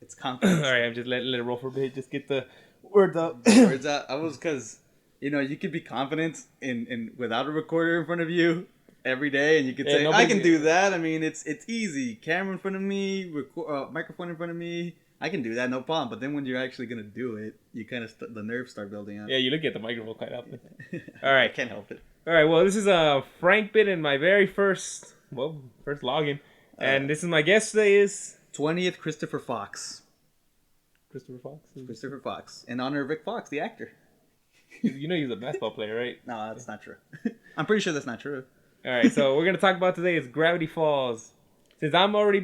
It's confidence. All right, I'm just let it roll for a bit. Just get the words out. Words out. I was because you could be confident in without a recorder in front of you every day, and you could say, "I can do that." I mean, it's easy. Camera in front of me, microphone in front of me. I can do that, no problem. But then when you're actually gonna do it, you kind of the nerves start building up. Yeah, you look at the microphone quite often. All right, I can't help it. All right. Well, this is Frank Bit in my very first login, and this is my guest today is 20th Christopher Fox. Christopher Fox. Christopher Fox, in honor of Rick Fox, the actor. You know he's a basketball player, right? No, that's not true. I'm pretty sure that's not true. All right, so we're gonna talk about today is Gravity Falls. Since I've already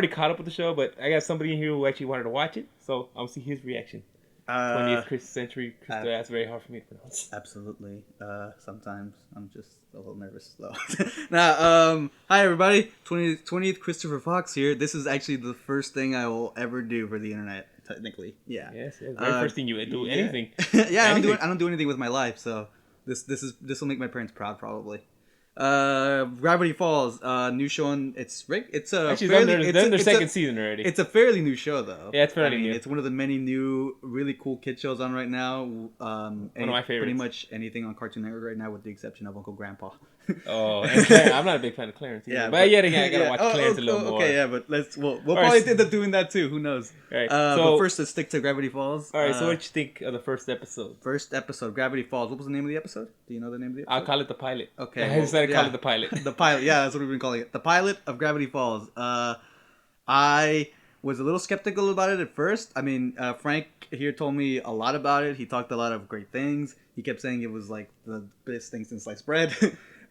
caught up with the show, but I got somebody in here who actually wanted to watch it, so I'll see his reaction. 20th century. That's very hard for me to pronounce. Absolutely. Sometimes I'm just a little nervous though. Now, hi everybody. 20th Christopher Fox here. This is actually the first thing I will ever do for the internet. Technically, yeah. Yes, very first thing you do anything. Yeah, I don't do anything with my life, so this will make my parents proud probably. Gravity Falls, new show on it's actually their second season already. It's a fairly new show though. Yeah, it's fairly new. It's one of the many new, really cool kid shows on right now. One of my favorites. Pretty much anything on Cartoon Network right now, with the exception of Uncle Grandpa. Oh, and I'm not a big fan of Clarence either. Yeah, but yet again, I gotta watch Clarence a little more. Okay, yeah, but we'll probably end up doing that too. Who knows? Right. But first, let's stick to Gravity Falls. All right. So, what did you think of the first episode? First episode, Gravity Falls. What was the name of the episode? Do you know the name of the episode? I'll call it the pilot. Okay. I decided to call it the pilot. The pilot. Yeah, that's what we've been calling it. The pilot of Gravity Falls. I was a little skeptical about it at first. I mean, Frank here told me a lot about it. He talked a lot of great things. He kept saying it was like the best thing since sliced bread.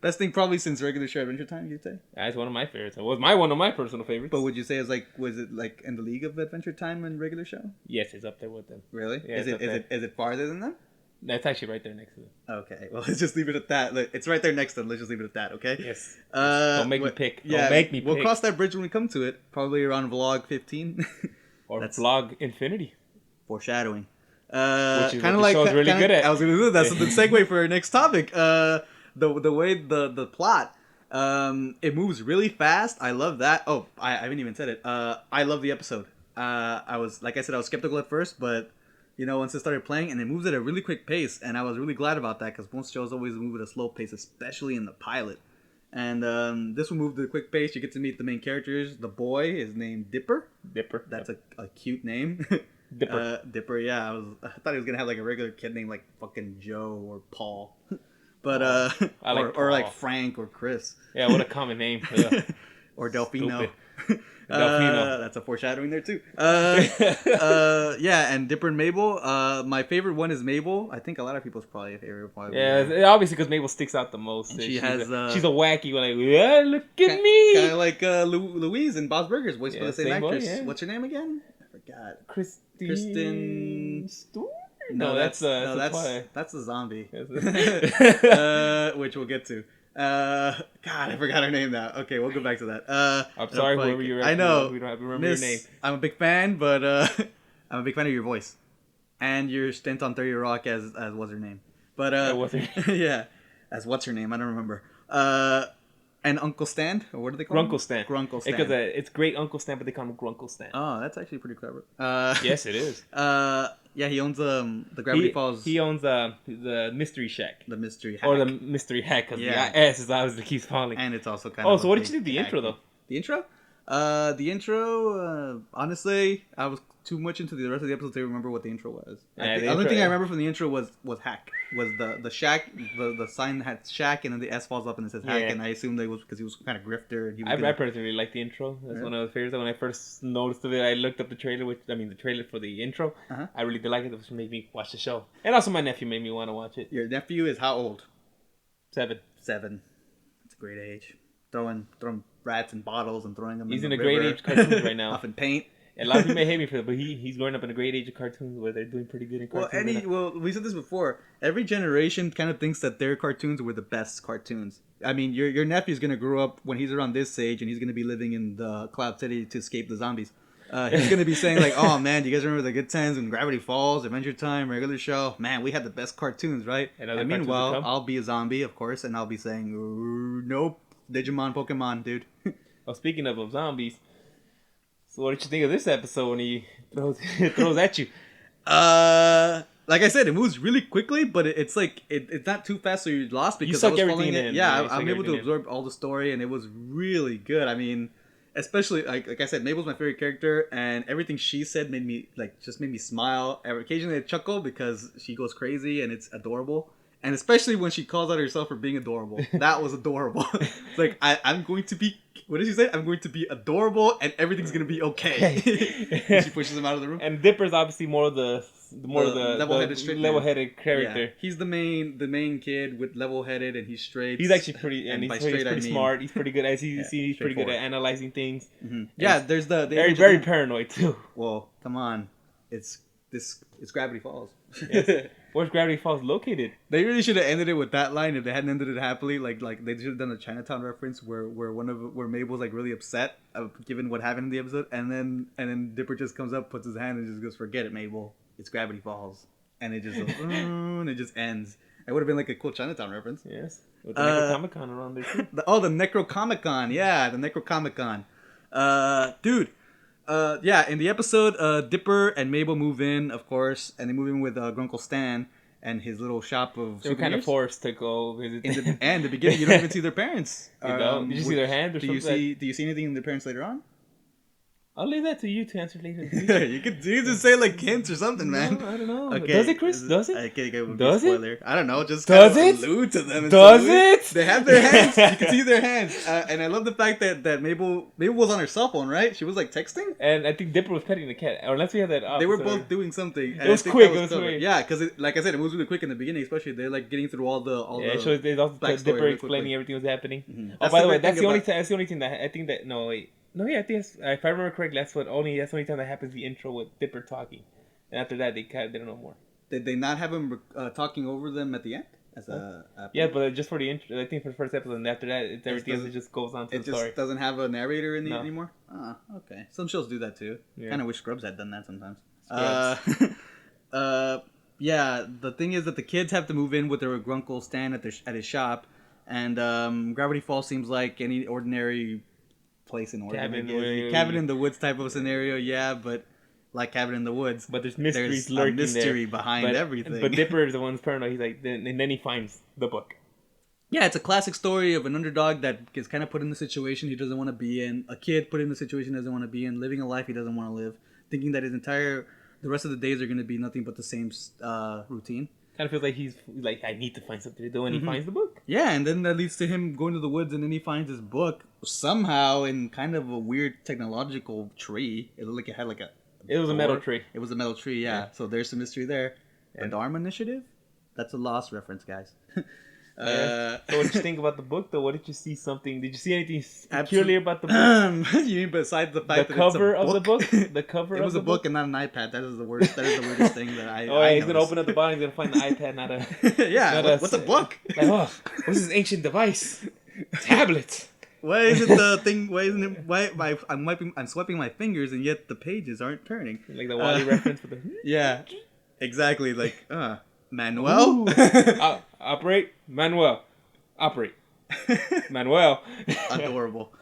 Best thing probably since regular show Adventure Time, you'd say? That's one of my favorites. It was one of my personal favorites. But would you say was it like in the league of Adventure Time and regular show? Yes, it's up there with them. Really? Yeah, is it farther than them? That's actually right there next to them. Okay, well let's just leave it at that. It's right there next to them. Let's just leave it at that, okay? Yes. Don't make me pick. Yeah, don't make me pick. We'll cross that bridge when we come to it. Probably around vlog 15. Or that's vlog Infinity. Foreshadowing. Which is kind of like show's really good at. I was gonna do that. So the segue for our next topic. The way the plot, it moves really fast. I love that. Oh, I haven't even said it. I love the episode. I was skeptical at first, but once it started playing, and it moves at a really quick pace, and I was really glad about that because most shows always move at a slow pace, especially in the pilot. And this one moved at a quick pace. You get to meet the main characters. The boy is named Dipper. Dipper. That's a cute name. Dipper. Dipper. Yeah, I thought he was gonna have like a regular kid name like fucking Joe or Paul. But or like Frank or Chris. Yeah, what a common name. Or Delfino. Delfino. That's a foreshadowing there too. Yeah, and Dipper and Mabel. My favorite one is Mabel. I think a lot of people's probably favorite. Yeah, obviously because Mabel sticks out the most. She's a wacky one. Like, yeah, look at me. Kind of like Louise in Bob's Burgers, voiced by the same actress. Yeah. What's her name again? I forgot. Kristen Stewart. No, that's the zombie. Which we'll get to. God, I forgot her name now. Okay, we'll go back to that. I'm sorry, whoever you're. I know. We don't have to remember your name. I'm a big fan, but I'm a big fan of your voice and your stint on 30 Rock as what's her name. But what's her name? Yeah, as what's her name? I don't remember. And Uncle Stan, or what do they call Grunkle Stan? Grunkle Stan. Because it's great Uncle Stan, but they call him Grunkle Stan. Oh, that's actually pretty clever. Yes, it is. Yeah, he owns the Gravity Falls. He owns the Mystery Shack. The Mystery Hack. Or the Mystery Hack, because the S is always that keeps falling. And it's also kind of. Oh, so what did you think the intro though? The intro? Honestly, I was too much into the rest of the episode to remember what the intro was. The only thing I remember from the intro was Hack. Was the shack, the sign had shack, and then the S falls up and it says Hack, and I assumed it was because he was kind of grifter. And I personally really liked the intro. That's one of the favorites. When I first noticed it, I looked up the trailer, the trailer for the intro. Uh-huh. I really did like it. It made me watch the show. And also my nephew made me want to watch it. Your nephew is how old? 7. That's a great age. Throwing rats in bottles and throwing them He's in the a great age cartoons right now. Huffing paint. A lot of people may hate me for it, but he's growing up in a great age of cartoons where they're doing pretty good in cartoons. We said this before. Every generation kind of thinks that their cartoons were the best cartoons. I mean, your nephew's going to grow up when he's around this age, and he's going to be living in the Cloud City to escape the zombies. He's going to be saying like, oh man, do you guys remember the good times when Gravity Falls, Adventure Time, regular show? Man, we had the best cartoons, right? And meanwhile, I'll be a zombie, of course, and I'll be saying, nope, Digimon, Pokemon, dude. Well, speaking of zombies... So what did you think of this episode when he throws at you? Like I said, it moves really quickly, but it's like it's not too fast, so you're lost because suck I was everything following it. in. Yeah, Yeah, I'm able to in. absorb all the story, and it was really good. I mean, especially like I said, Mabel's my favorite character, and everything she said made me smile. Occasionally, I chuckle because she goes crazy, and it's adorable. And especially when she calls out herself for being adorable, that was adorable. It's like I'm going to be. What did she say? I'm going to be adorable, and everything's gonna be okay. She pushes him out of the room. And Dipper's obviously more the level-headed character. Yeah. He's the main kid with level-headed, and he's straight. He's actually pretty, and he's pretty smart. He's pretty good, as you see. He's pretty good at analyzing things. Mm-hmm. Yeah, there's very paranoid too. Well, come on, it's Gravity Falls. Yes. Where's Gravity Falls located? They really should have ended it with that line. If they hadn't ended it happily, like they should have done a Chinatown reference where Mabel's like really upset given what happened in the episode, and then Dipper just comes up, puts his hand, and just goes, "Forget it, Mabel. It's Gravity Falls," and it just goes, and it just ends. It would have been like a cool Chinatown reference. Yes, with the Necrocomic-Con around there too. The Necrocomic-Con, yeah, the Necrocomic-Con. Dude. Yeah, in the episode, Dipper and Mabel move in, of course, and they move in with Grunkle Stan and his little shop of souvenirs. They were kind of forced to go visit. In the beginning, you don't even see their parents. You don't? Did you see their hands or do something? Do you see anything in their parents later on? I'll leave that to you to answer later. You could just say like hints or something, man. No, I don't know. Okay. Does it, Chris? Does it? Okay, does it? I don't know. Just does kind it? Allude to them. Does it? They have their hands. You can see their hands. And I love the fact that Mabel was on her cell phone, right? She was like texting. And I think Dipper was petting the cat. Or unless we had that. They were both doing something. It was quick. It was quick. Yeah, because like I said, it moves really quick in the beginning, especially they're like getting through all the. Yeah, it shows Dipper explaining everything was happening. Mm-hmm. Oh, by the way, that's the only thing that I think that No, yeah, I think if I remember correctly, that's the only time that happens. The intro with Dipper talking, and after that, they don't know more. Did they not have him talking over them at the end? Yeah, but just for the intro, I think for the first episode, and after that, everything else just goes on to the story. It just doesn't have a narrator in anymore. Ah, okay. Some shows do that too. Yeah. Kind of wish Scrubs had done that sometimes. Yeah. The thing is that the kids have to move in with their Grunkle Stan at his shop, and Gravity Falls seems like any ordinary place in Oregon. Cabin in the Woods type of scenario, yeah, but like Cabin in the Woods. But there's mysteries lurking there. Mystery behind everything. But Dipper is the one who's paranoid. He's like, and then he finds the book. Yeah, it's a classic story of an underdog that gets kind of put in the situation he doesn't want to be in. A kid put in the situation he doesn't want to be in, living a life he doesn't want to live, thinking that the rest of the days are going to be nothing but the same routine. Kind of feels like he's like, I need to find something to do, and he finds the book. Yeah, and then that leads to him going to the woods, and then he finds his book somehow in kind of a weird technological tree. It looked like it had like It was a metal tree. It was a metal tree, yeah. So there's some mystery there. Yeah. And Arm Initiative? That's a Lost reference, guys. So what did you think about the book, though? What did you see? Did you see anything peculiar about the book? You mean besides the fact that cover of the book? The cover. It was a book and not an iPad. That is the worst. That is the weirdest thing that I. Oh, yeah, he's gonna open up the bottom. He's gonna find the iPad, not a. Yeah. What's a book? Like, what's this ancient device? Tablet. Why isn't the thing? Why isn't it? Why I'm swiping my fingers and yet the pages aren't turning? Like the Wally reference with the. Yeah, exactly. Like Manuel. Operate. Manuel. Operate. Manuel. Adorable.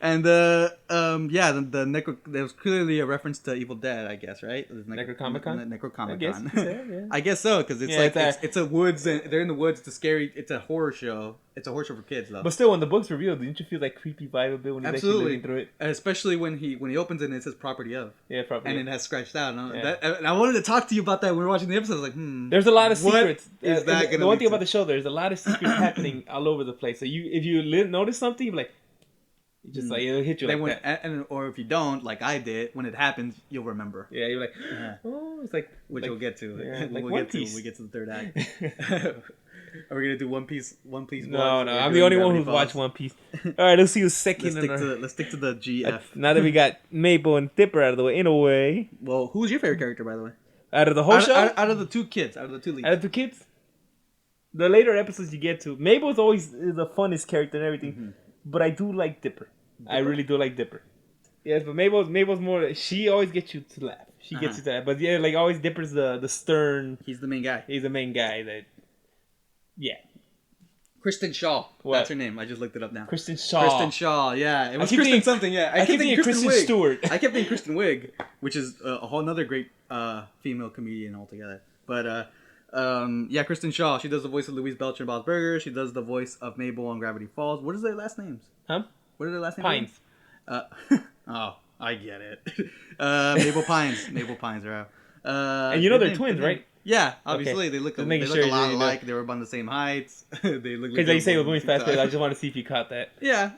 And the Necro. There was clearly a reference to Evil Dead, I guess, right? Necrocomic-Con. Necrocomic-Con. Yeah. I guess so, because it's a woods and they're in the woods. It's a horror show. It's a horror show for kids, though. But still, when the book's revealed, didn't you feel that creepy vibe a bit when he's actually looking through it? Especially when he opens it and it says "property of." Yeah, property. And it has scratched out. And I wanted to talk to you about that when we were watching the episode. I was like, There's a lot of secrets. What is that the one thing about the show, there's a lot of secrets happening all over the place. So if you notice something, you're like. Just like it'll hit you like that, or if you don't, like I did, when it happens, you'll remember. Yeah, you're like, oh, it's like which we'll get to. Yeah, when we get to the third act. Are we gonna do One Piece? No, I'm the only one who's watched One Piece. All right, let's see who's second. Let's stick to the GF. Now that we got Mabel and Dipper out of the way, in a way. Well, who's your favorite character, by the way? Out of the whole show? Out of the two kids, out of the two leads. Out of the kids, the later episodes you get to, Mabel's always the funnest character and everything, but I do like Dipper. I really do like Dipper. Yes, but Mabel's more. She always gets you to laugh. She gets you to laugh. But yeah, like always, Dipper's the stern. He's the main guy. He's the main guy. Yeah. Kristen Shaw. What? That's her name. I just looked it up now. Kristen Shaw. Kristen Shaw. Yeah, it was keep Kristen thinking- something. Yeah, I keep thinking Kristen Wiig. Stewart. I kept thinking Kristen Wiig, which is a whole another great female comedian altogether. But yeah, Kristen Shaw. She does the voice of Louise Belcher in Bob's Burgers. She does the voice of Mabel on Gravity Falls. What is their last names? Huh? What are their last names? Pines. Oh, I get it. Mabel Pines. Mabel Pines are out. And you know they're twins, right? Yeah, obviously Okay. they look Just a making lot sure you know. alike. They were about the same heights. They look. Because like you say with women's basketball, I just want to see if you caught that. Yeah,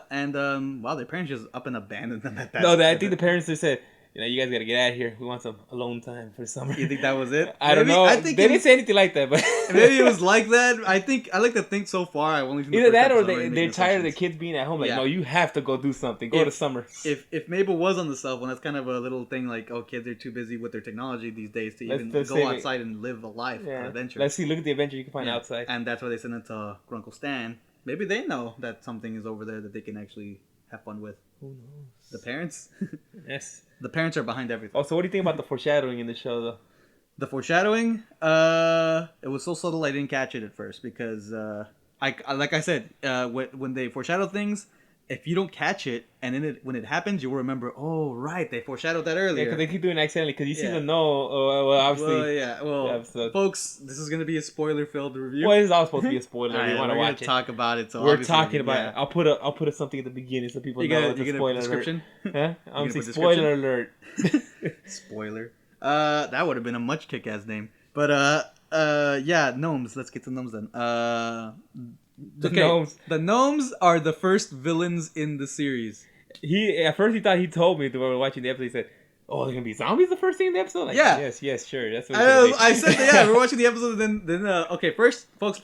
and wow, their parents just up and abandoned them at that. No, I think the parents just said, you know, you guys got to get out of here. We want some alone time for the summer. You think that was it? I don't know. I think they didn't say anything like that, but maybe it was like that. I like to think so far. I've only seen the either first that or episode, they're making tired of the assumptions. kids being at home. Like, Yeah. no, you have to go do something. Go to summer. If Mabel was on the cell phone, that's kind of a little thing like, oh, kids are too busy with their technology these days to even Let's go say outside and live a life, an adventure. Let's see. Look at the adventure you can find Yeah. outside. And that's why they send it to Grunkle Stan. Maybe they know that something is over there that they can actually have fun with. Who knows? The parents? Yes. The parents are behind everything. Oh, so what do you think about the foreshadowing in the show, though? The foreshadowing, it was so subtle I didn't catch it at first because, like I said, when they foreshadow things, if you don't catch it and then when it happens, you'll remember. Oh, right, they foreshadowed that Yeah, earlier. because they keep doing it accidentally. Because you see Yeah. them know. Well, obviously. Well, the episode. folks, this is gonna be a spoiler-filled review. Well, it's all supposed to be a spoiler. All right, We want we're to gonna watch it. talk about it. So We're obviously, talking about yeah. it. I'll put something at the beginning so people You know gonna, it's you a gonna spoiler put description? alert. Huh? I'm gonna saying put spoiler alert. Spoiler. That would have been a much kick-ass name. But yeah, gnomes. Let's get to gnomes then. The gnomes. The gnomes are the first villains in the series. At first he thought he told me when we were watching the episode. He said, "Oh, there's gonna be zombies the first thing in the episode." Like, Yeah. Yes, sure. That's what it's gonna I said that. Yeah, we're watching the episode. Then okay, first, folks.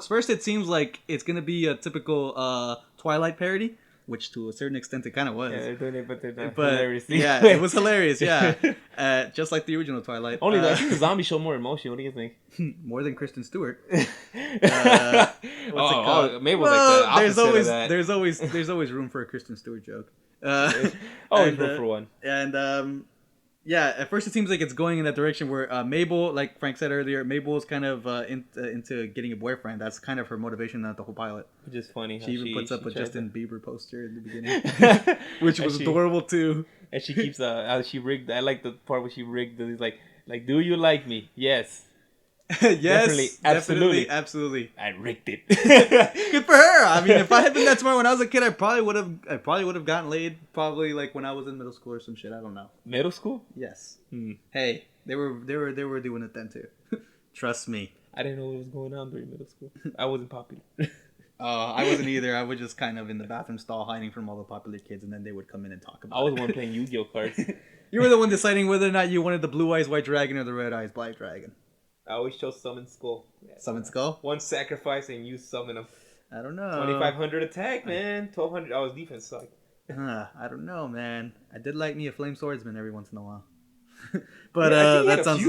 First, it seems like it's gonna be a typical Twilight parody, which to a certain extent it kind of was. Yeah, they're doing it, but they're not But hilarious. yeah, it was hilarious. Yeah, just like the original Twilight. Only I think the zombies show more emotion. What do you think? More than Kristen Stewart. What's it called? Maybe like the opposite of that. There's always room for a Kristen Stewart joke. Always room for one. And yeah, at first it seems like it's going in that direction where Mabel, like Frank said earlier, Mabel is kind of into getting a boyfriend. That's kind of her motivation at the whole pilot. Which is funny. She even puts up a Justin Bieber poster in the beginning, Bieber, which was adorable too. And she keeps she rigged. I like the part where she rigged. He's like, do you like me? Yes. Yes, absolutely. I rigged it. Good for her. I mean, if I had been that smart when I was a kid, I probably would have gotten laid. Probably like when I was in middle school or some shit. I don't know. Middle school? Yes. Hey, they were doing it then too. Trust me. I didn't know what was going on during middle school. I wasn't popular. I wasn't either. I was just kind of in the bathroom stall hiding from all the popular kids, and then they would come in and talk about it. I was the one playing Yu-Gi-Oh cards. You were the one deciding whether or not you wanted the blue eyes white dragon or the red eyes black dragon. I always chose summon skull. Yeah. Summon skull? One sacrifice and you summon them. I don't know. 2,500 attack, man. 1,200. I was defense suck. I don't know, man. I did like me a flame swordsman every once in a while. But that sounds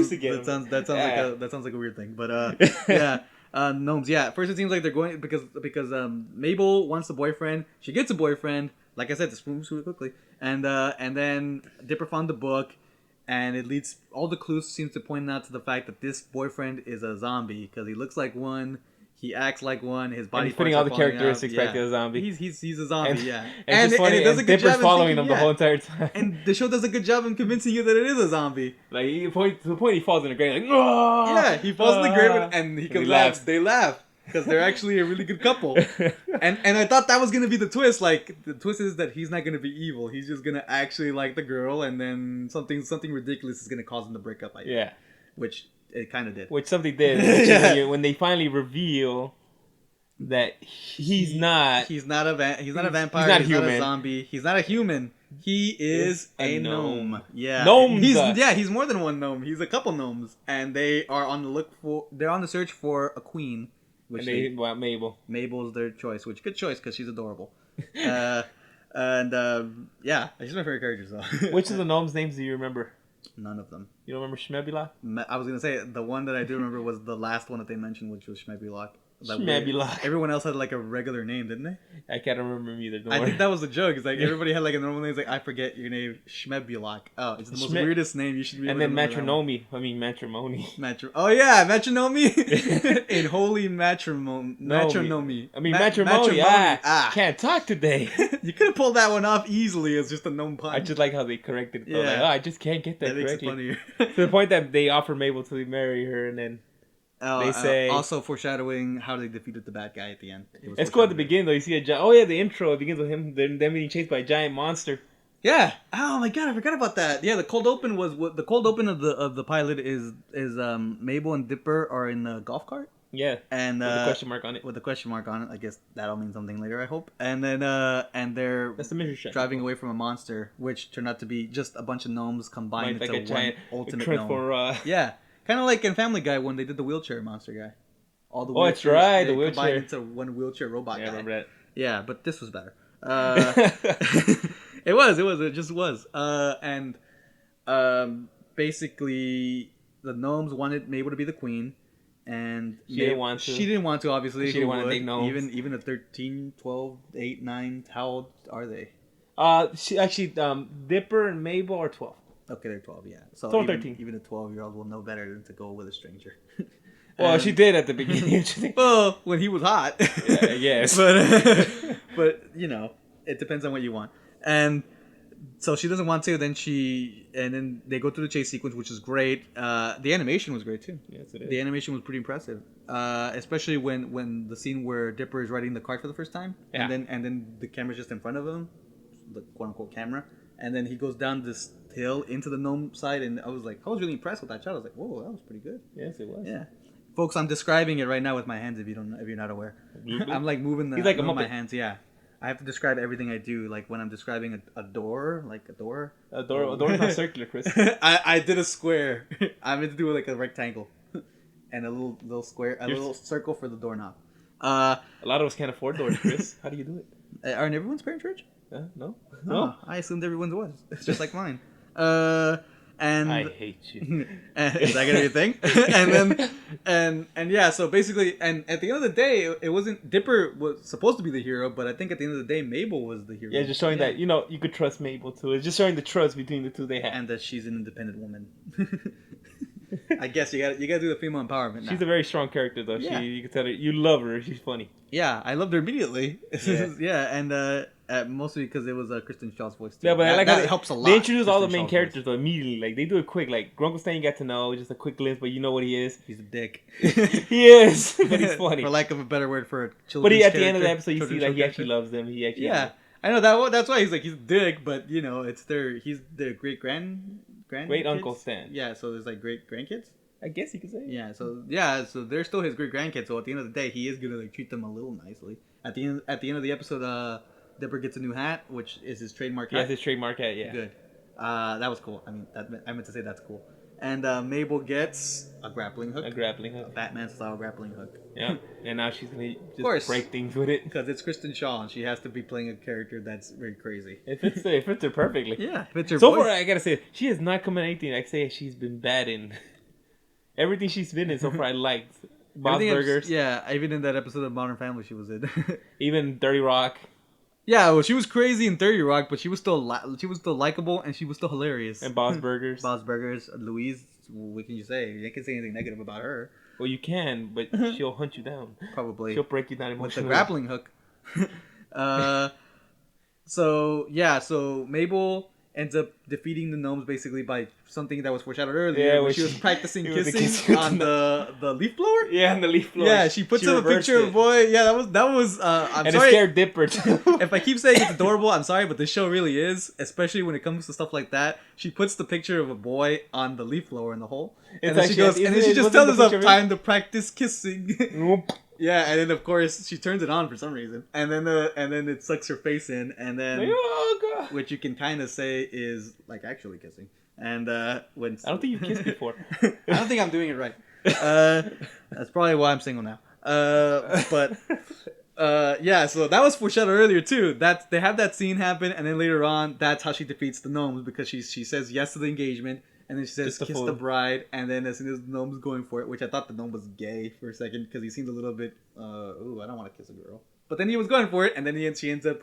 like a weird thing. But yeah. Gnomes, yeah. First it seems like they're going because Mabel wants a boyfriend. She gets a boyfriend. Like I said, this moves really quickly. And then Dipper found the book, and it leads all the clues seems to point out to the fact that this boyfriend is a zombie because he looks like one, he acts like one, his body. And he's putting all the characteristics back to a zombie. He's a zombie, yeah. And it does a good job following him the whole entire time. And the show does a good job in convincing you that it is a zombie. Like to the point he falls in the grave, like yeah, he falls in the grave and he comes laughs. They laugh. Because they're actually a really good couple. And I thought that was going to be the twist. Like, the twist is that he's not going to be evil. He's just going to actually like the girl, and then something ridiculous is going to cause them to break up. Yeah. Which it kind of did. Which something did. Yeah. When they finally reveal that he's not a vampire. He's not human. Not a zombie. He's not a human. He is a gnome. Yeah. Gnomes. He's more than one gnome. He's a couple gnomes. And they are on the search for a queen. Mabel. Mabel's their choice, good choice because she's adorable. Yeah, she's my favorite character. So. Which of the gnomes' names do you remember? None of them. You don't remember Shmebulok? I was gonna say the one that I do remember was the last one that they mentioned, which was Shmebulok. Schmabulok. Everyone else had like a regular name, didn't they? I can't remember either. I think that was the joke. It's like everybody had like a normal name. It's like, I forget your name, Schmebulok. Oh, it's the most weirdest name. You should be. And then matrimony. Oh yeah, matrimony. In holy matrimony. Matrimony. Matrimony. Can't talk today. You could have pulled that one off easily as just a gnome pun. I just like how they corrected it. Yeah. Like, I just can't get that correctly. Makes it funnier. To the point that they offer Mabel to marry her, and then they say also foreshadowing how they defeated the bad guy at the end. It's cool at the beginning though. You see the intro. It begins with them being chased by a giant monster. Yeah. Oh my god, I forgot about that. Yeah, the cold open was the cold open of the pilot is Mabel and Dipper are in a golf cart. Yeah. And with a question mark on it. With a question mark on it. I guess that'll mean something later, I hope. And then and they're that's the mission shot. Driving away from a monster, which turned out to be just a bunch of gnomes combined into one giant ultimate gnome. Yeah. Kind of like in Family Guy when they did the wheelchair monster guy. All the that's right, the wheelchair combined into one wheelchair robot guy. I remember that. Yeah, but this was better. It just was. And basically the gnomes wanted Mabel to be the queen, and she didn't want to, obviously. She didn't want to date gnomes. Even a 13, 12, 8, 9, how old are they? She actually Dipper and Mabel are 12. Okay, they're 12, yeah. So 13. Even a 12-year-old will know better than to go with a stranger. Well, she did at the beginning. Well, when he was hot. Yeah, yes. But you know, it depends on what you want. And so she doesn't want to. Then they go through the chase sequence, which is great. The animation was great too. Yes, it is. The animation was pretty impressive, especially when the scene where Dipper is riding the cart for the first time, yeah. and then the camera's just in front of him, the quote unquote camera, and then he goes down this hill into the gnome side, and I was really impressed with that shot. I was like, whoa, that was pretty good. Yes, it was. Yeah. Folks, I'm describing it right now with my hands. If you're not aware, I'm like moving my hands. Yeah, I have to describe everything I do. Like when I'm describing a door, like a door. A door is not circular, Chris. I did a square. I meant to do like a rectangle, and a little square, little circle for the doorknob. A lot of us can't afford doors, Chris. How do you do it? Aren't everyone's parents rich? No. I assumed everyone's was. It's just like mine. And I hate you. Is that gonna be a thing? and yeah, so basically, and at the end of the day, it wasn't Dipper was supposed to be the hero, but I think at the end of the day, Mabel was the hero. Yeah, just showing that you could trust Mabel too. It's just showing the trust between the two they have, and that she's an independent woman. I guess you got to do the female empowerment. She's a very strong character though. Yeah. You can tell her you love her. She's funny. Yeah, I loved her immediately. Yeah, and mostly because it was Kristen Shaw's voice too. Yeah, but I like that helps a lot. They introduce all the main characters though immediately. Like they do it quick. Like Grunklestein, you got to know just a quick glimpse, but you know what he is. He's a dick. He is, but he's funny. For lack of a better word for a children's. But at the end of the episode, you see like he actually loves them. He actually. Yeah, I know that. That's why he's a dick. But it's he's their great uncle Stan. Yeah, so there's like great grandkids. I guess you could say. Yeah, so they're still his great grandkids. So at the end of the day, he is gonna treat them a little nicely. At the end of the episode, Dipper gets a new hat, which is his trademark hat. Yeah, his trademark hat. Yeah. Good. That was cool. I mean, I meant to say that's cool. And Mabel gets a grappling hook. A Batman-style grappling hook. Yeah, and now she's gonna just break things with it. Because it's Kristen Shaw, and she has to be playing a character that's very crazy. It fits her perfectly. Yeah, it fits her. So far, I gotta say, she has not come in anything I say she's been bad in. Everything she's been in so far, I liked. Bob's Burgers. Even in that episode of Modern Family, she was in. Even Dirty Rock. Yeah, well, she was crazy in 30 Rock, but she was still likable, and she was still hilarious. And Bob's Burgers. Bob's Burgers. Louise, what can you say? You can't say anything negative about her. Well, you can, but she'll hunt you down. Probably. She'll break you down emotionally. With the grappling hook. So Mabel ends up defeating the gnomes basically by something that was foreshadowed earlier. Yeah, where she was practicing kissing on the leaf blower. Yeah, on the leaf blower. Yeah, she puts up a picture of a boy. Yeah, that was. I'm and sorry. It scared Dipper too. If I keep saying it's adorable, I'm sorry, but this show really is. Especially when it comes to stuff like that. She puts the picture of a boy on the leaf blower in the hole, and then she goes, and then she just tells us time to practice kissing. Nope. Yeah, and then of course she turns it on for some reason, and then it sucks her face in, and then which you can kind of say is like actually kissing. And when I don't think you've kissed before. I don't think I'm doing it right. That's probably why I'm single now. But so that was foreshadowed earlier too. That they have that scene happen, and then later on, that's how she defeats the gnomes because she says yes to the engagement. And then she says, "Kiss the bride." And then as soon as the gnome's going for it, which I thought the gnome was gay for a second because he seemed a little bit, ooh, I don't want to kiss a girl. But then he was going for it, and then she ends up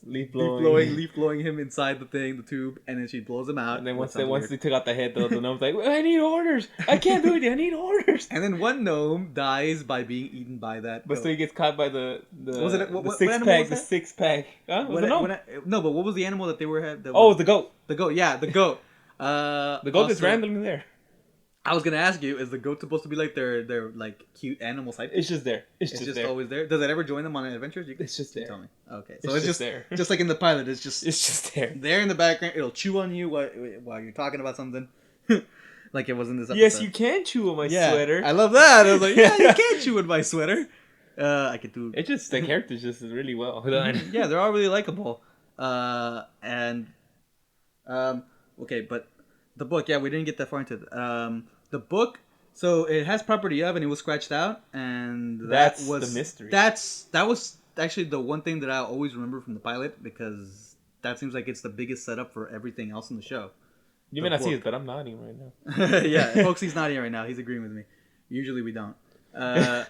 leaf blowing him inside the tube, and then she blows him out. And then once they took out the head, though, the gnome's like, I need orders. I can't do it. I need orders. And then one gnome dies by being eaten by that. But so he gets caught by the six pack. Huh? No, but what was the animal that they had? The goat. The goat, yeah, the goat. The goat is randomly there. I was gonna ask you: is the goat supposed to be like their like cute animal sidekick? It's just there. It's just there. Always there. Does it ever join them on adventures? It's just there. Tell me. Okay, so it's just there. Just like in the pilot, it's just there. There in the background, it'll chew on you while you're talking about something. Like it was in this episode. Yes, you can chew on my sweater. I love that. I was like, yeah, you can chew on my sweater. I could do. It's just the characters just really well done. Yeah, they're all really likable. Okay, but the book, yeah, we didn't get that far into it. The book, so it has property of, and it was scratched out, and that's the mystery. That was actually the one thing that I always remember from the pilot, because that seems like it's the biggest setup for everything else in the show. You may not see it, but I'm nodding right now. Yeah, folks, he's nodding right now. He's agreeing with me. Usually we don't. The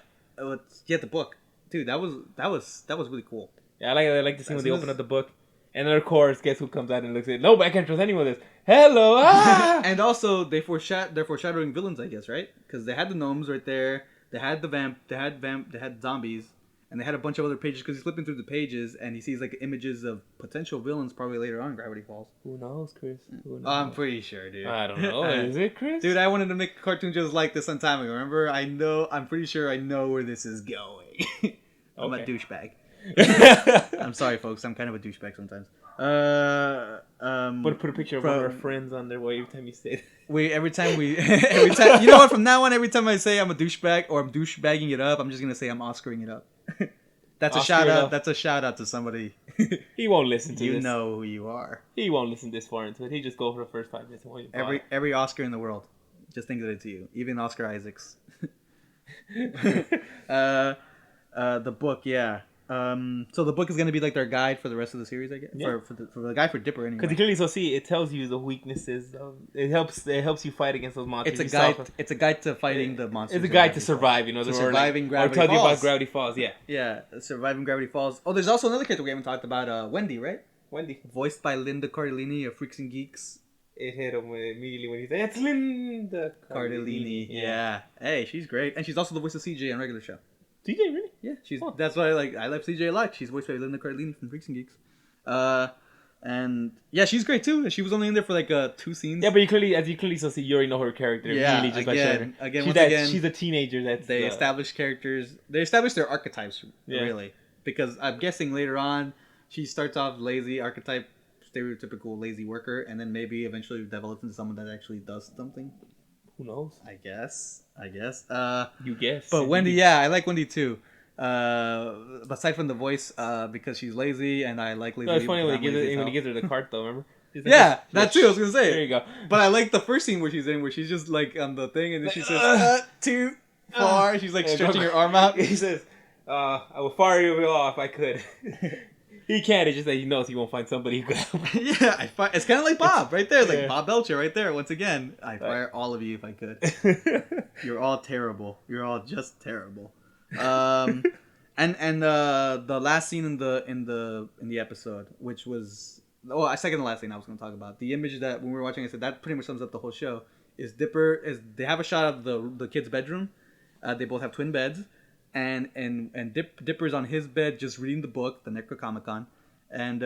book, dude, that was really cool. Yeah, I like the scene when they open up the book. And then, of course, guess who comes out and looks at it? No, but I can't trust anyone with this. Hello! Ah! And also, they're foreshadowing villains, I guess, right? Because they had the gnomes right there. They had they had zombies. And they had a bunch of other pages, because he's flipping through the pages, and he sees, like, images of potential villains probably later on in Gravity Falls. Who knows, Chris? Who knows? I'm pretty sure, dude. I don't know. Is it, Chris? Dude, I wanted to make a cartoon just like this some time ago, remember? I'm pretty sure I know where this is going. I'm a douchebag. I'm sorry, folks. I'm kind of a douchebag sometimes. But put a picture of one of our friends on there every time you say that. Every time, you know what? From now on, every time I say I'm a douchebag or I'm douchebagging it up, I'm just gonna say I'm Oscaring it up. That's a shout out. That's a shout out to somebody. He won't listen to this. You know who you are. He won't listen this far into it. He just go for the first 5 minutes. And every Oscar in the world just thinks of it to you. Even Oscar Isaacs. The book, yeah. So the book is going to be like their guide for the rest of the series, I guess. Yeah. For the guide for Dipper, anyway. Because clearly, it tells you the weaknesses. It helps you fight against those monsters. It's a guide to fighting the monsters. It's a guide to survive. You know, surviving Gravity Falls. I'll tell you about Gravity Falls. Yeah. Yeah, surviving Gravity Falls. Oh, there's also another character we haven't talked about. Wendy, right? Wendy, voiced by Linda Cardellini of Freaks and Geeks. It hit him immediately when he said, "It's Linda Cardellini." Yeah. Hey, she's great, and she's also the voice of CJ on regular show. CJ, really? Yeah, that's why I like CJ a lot. She's voiced by Linda Cardellini from Freaks and Geeks. And yeah, she's great too. She was only in there for like 2 scenes. Yeah, but you clearly see, you already know her character. Yeah, again, she's a teenager. They establish characters. They establish their archetypes, really. Because I'm guessing later on, she starts off lazy archetype, stereotypical lazy worker, and then maybe eventually develops into someone that actually does something. Who knows? I guess. You guess. But Wendy, yeah, I like Wendy too. Aside from the voice, because she's lazy, and I like lazy. No, it's funny when he gives her the cart, though. Remember? Yeah, that too. I was gonna say. There you go. But I like the first scene where she's in, where she's just like on the thing, and then she says, "Too far." She's like stretching her arm out. He says, "I will fire you all if I could." He can't. It's just that he knows he won't find somebody who could help. Yeah, it's kind of like Bob right there. It's like Bob Belcher right there. Once again, I'd fire all of you if I could. You're all terrible. You're all just terrible. And the last scene in the episode, which was second to last scene I was going to talk about. The image that when we were watching, I said that pretty much sums up the whole show. Is they have a shot of the kid's bedroom. They both have twin beds. And Dipper's on his bed just reading the book, the Necronomicon, and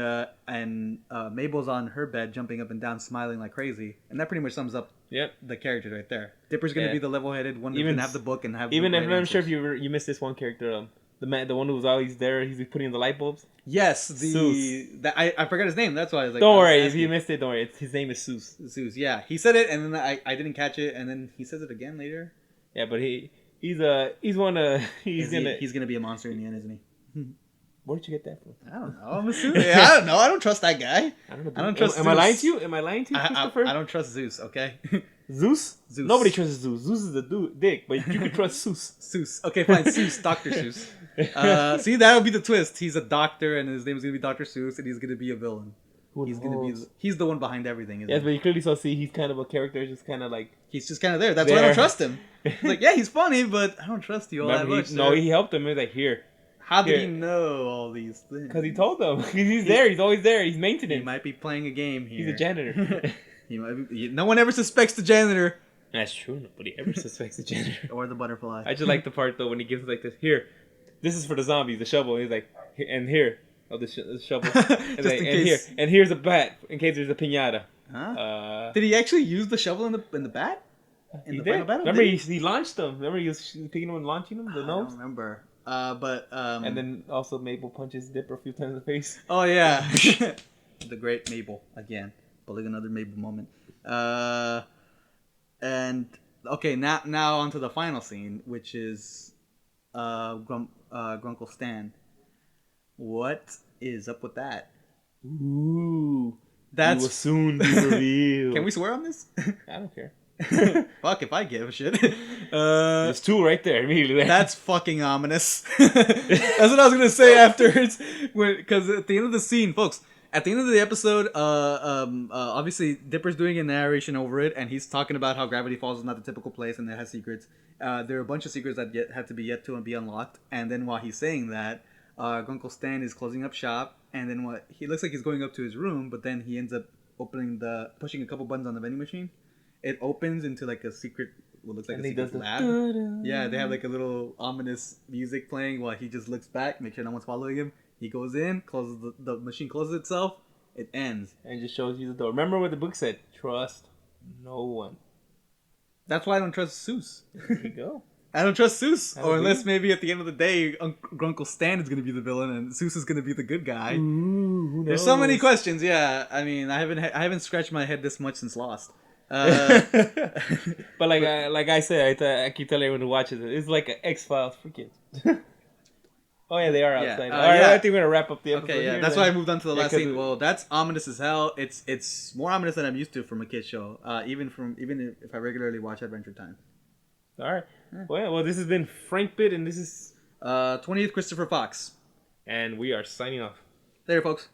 Mabel's on her bed jumping up and down, smiling like crazy, and that pretty much sums up the characters right there. Dipper's gonna be the level-headed one who can have the book and have. Even if I'm sure if you missed this one character, the one who was always there, he's putting in the light bulbs. Yes, I forgot his name. That's why I was like. Don't worry, if you missed it, don't worry. His name is Seuss. Seuss, yeah, he said it, and then I didn't catch it, and then he says it again later. Yeah, but he's gonna be a monster in the end, isn't he? Where'd you get that from? I don't know. I'm assuming. I don't know. I don't trust that guy. I don't trust. Am I lying to you? Christopher? I don't trust Zeus. Okay. Zeus. Nobody trusts Zeus. Zeus is a dick, but you can trust Seuss. Seuss. Okay, fine. Seuss. Dr. Seuss. See, that would be the twist. He's a doctor, and his name is gonna be Dr. Seuss, and he's gonna be a villain. He's the one behind everything. Isn't Yes, he? but you clearly saw he's kind of a character, just kind of like He's just kind of there. That's why I don't trust him. He's like, yeah, he's funny, but I don't trust you all that much. He helped him. He was like, here. How did he know all these things? Because he told them. He's there. He's always there. He's maintenance. He might be playing a game here. He's a janitor. He might be, no one ever suspects the janitor. That's true. Nobody ever suspects the janitor. Or the butterfly. I just like the part, though, when he gives like this. Here. This is for the zombies, the shovel. He's like, and here. Oh, the shovel. And, like, and here. And here's a bat in case there's a piñata. Huh? Did he actually use the shovel in the bat? In the final battle? Remember, he launched them. Remember, he was picking them and launching them? The gnomes? I don't remember. And then also Mabel punches Dipper a few times in the face. Oh, yeah. The great Mabel. Again. Pulling another Mabel moment. And, okay, now onto the final scene, which is Grunkle Stan. What is up with that? Ooh. That's... You will soon be revealed. Can we swear on this? I don't care. Fuck if I give a shit. There's two right there immediately there. That's fucking ominous. That's what I was gonna say afterwards. Because at the end of the scene, folks, at the end of the episode, obviously Dipper's doing a narration over it, and he's talking about how Gravity Falls is not the typical place and it has secrets. There are a bunch of secrets that have to be yet to be unlocked. And then while he's saying that, Grunkle Stan is closing up shop, and then he looks like he's going up to his room, but then he ends up pushing a couple buttons on the vending machine. It opens into like a secret, what looks like a secret lab. Yeah, they have like a little ominous music playing while he just looks back, make sure no one's following him. He goes in, closes the machine closes itself, it ends. And just shows you the door. Remember what the book said, trust no one. That's why I don't trust Seuss. There you go. I don't trust Seuss. Or unless maybe at the end of the day, Grunkle Stan is going to be the villain and Seuss is going to be the good guy. Ooh, there's so many questions, yeah. I mean, I haven't scratched my head this much since Lost. But like I said, I keep telling everyone who watches it, it's like an X-Files for kids. Oh yeah, they are outside. All right, I think we're gonna wrap up the episode. Okay, yeah, here, that's then. why I moved on to the last scene. Well, that's ominous as hell. It's more ominous than I'm used to from a kid show. Even if I regularly watch Adventure Time. All right. Yeah. Well, this has been Frank Bit, and this is 20th Christopher Fox, and we are signing off. Later, folks.